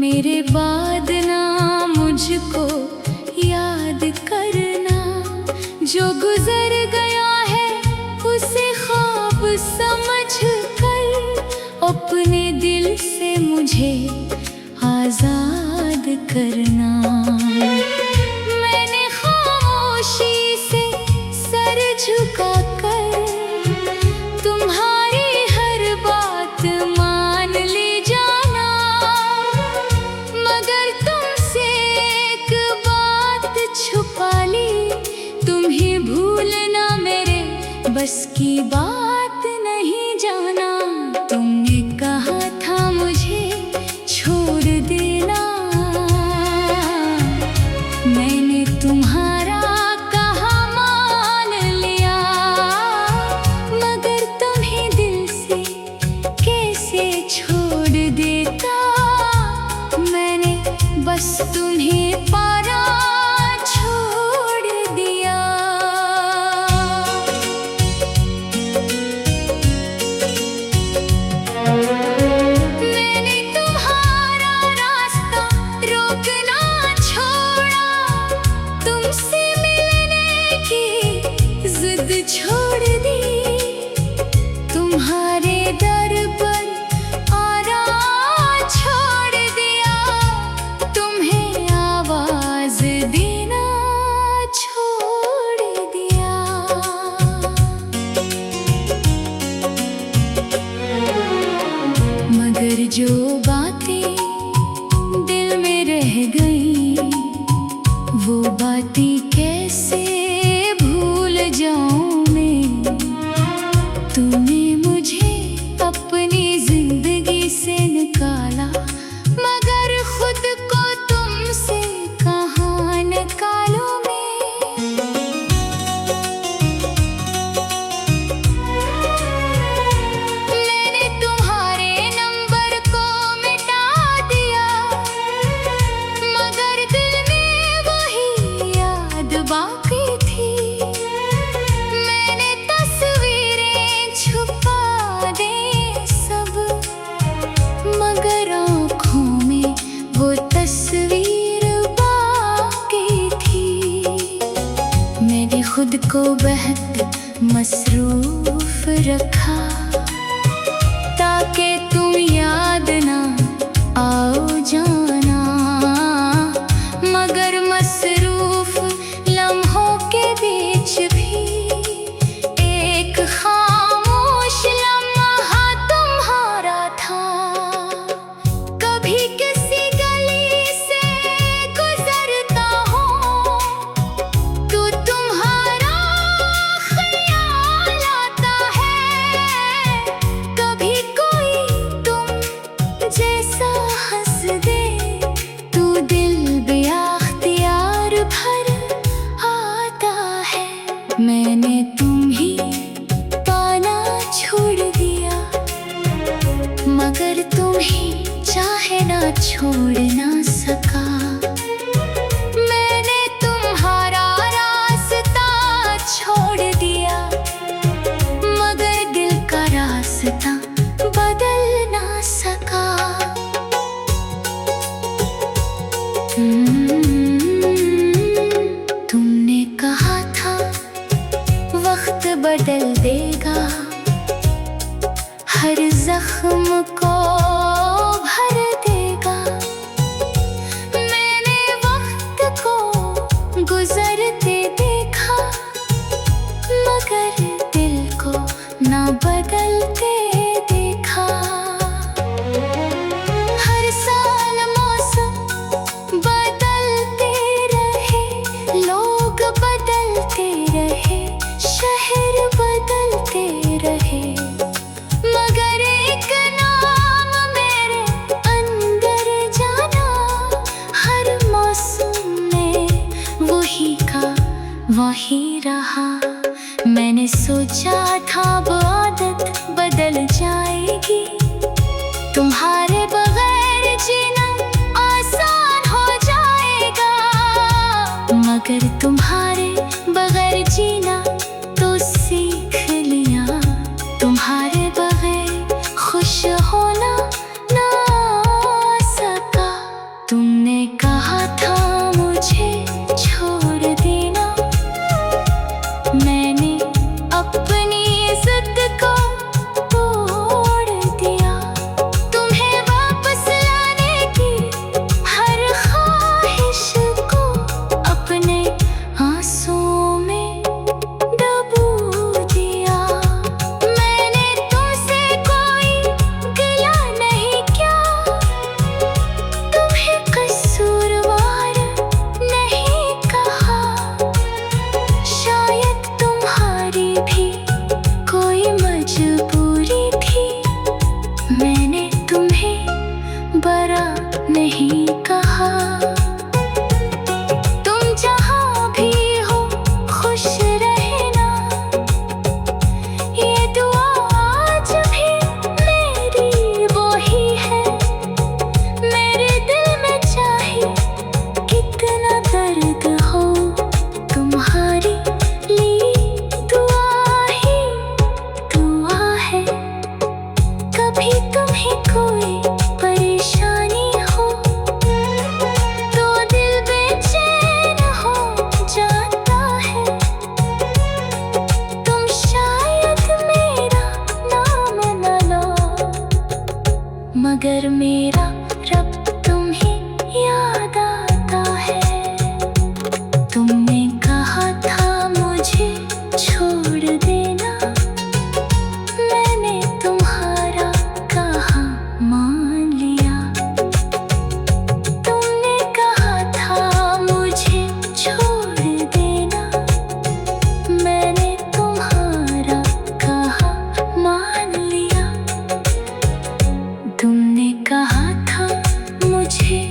मेरे बाद ना मुझको याद करना, जो गुजर गया है उसे ख्वाब समझ कर अपने दिल से मुझे आजाद करना। मैंने खामोशी से सर झुका कर तुम्हारी हर बात मान ली जाना, मगर तुमसे एक बात छुपा ली, तुम्हें भूलना मेरे बस की बात नहीं जाना। तुमने कहा था मुझे छोड़ देना, मैंने तुम्हारा कहा मान लिया, मगर तुम्हें दिल से कैसे छोड़ देता। मैंने बस तुम्हें पारा छोड़ दिया। मैंने तुम्हारा रास्ता रोकना छोड़ा, तुमसे मिलने की जिद छोड़ दी, तुम्हारे दर पर आना छोड़ दिया, तुम्हें आवाज देना छोड़ दिया। मगर जो बातें दिल में रह गई, वो बातें कैसे भूल जाऊं मैं। तूने मुझे अपनी जिंदगी से निकाला, मगर खुद को तुमसे कहाँ निकालूं मैं। मैंने तुम्हारे नंबर को मिटा दिया, मगर दिल में वही याद बाकी थी। मैंने तस्वीरें छुपा दी सब, मगर आँखों में वो तस्वीर बाकी थी। मैंने खुद को बहुत मसरूफ रखा, ताकि तुम याद ना आओ जाना, मगर मसरूफ लम्हों के बीच भी एक खामोश लम्हा तुम्हारा था। कभी किसी गली से गुजरता हूँ तो तुम्हारा ख्याल आता है, कभी कोई तुम जैसा हंस दे तो दिल बेअख्तियार भर आता है। मैंने तुम्हें पाना छोड़ दिया, मगर तुम्हें चाहे ना छोड़ ना सका। मैंने तुम्हारा रास्ता छोड़ दिया, मगर दिल का रास्ता बदल ना सका। तुमने कहा था वक्त बदल देगा, हर जख्म को भर देगा। मैंने वक्त को गुजरते देखा, मगर दिल को ना बदलते देखा। हर साल मौसम बदलते रहे, लोग बदलते रहे, शहर बदलते रहे, मगर एक नाम मेरे अंदर जाना, हर मौसम में वही का वही रहा। मैंने सोचा था अब आदत बदल जाएगी, तुम्हारे बगैर जीना आसान हो जाएगा, मगर तुम्हारे बगैर जीना तो सीख लिया, तुम्हारे बगैर खुश होना ना सका। तुमने कहा था मुझे छोड़ देना, मैंने अपनी जिद को तोड़ दिया। तुम्हें वापस लाने की हर ख्वाहिश को अपने आंसुओं में डुबो दिया। मैंने तुमसे कोई गिला नहीं किया, तुम्हें कसूरवार नहीं कहा। शायद तुम्हारी भी कोई मजबूरी थी, मैंने तुम्हें बरा नहीं कहा। तुम जहाँ भी हो खुश रहना, ये दुआ आज भी मेरी वही है। मेरे दिल में चाहे कितना दर्द हो, तुम्हारी लिए दुआ ही दुआ है। कभी तुम्हें कोई परेशानी हो तो दिल बेचैन हो जाता है। तुम शायद मेरा नाम न लो, मगर मेरा रब तुम्हें याद आता है। तुमने कहा था मुझे छोड़ देना, मैंने तुम्हारा कहा मान लिया। तुमने कहा था मुझे छोड़ देना, मैंने तुम्हारा कहा मान लिया। तुमने कहा था मुझे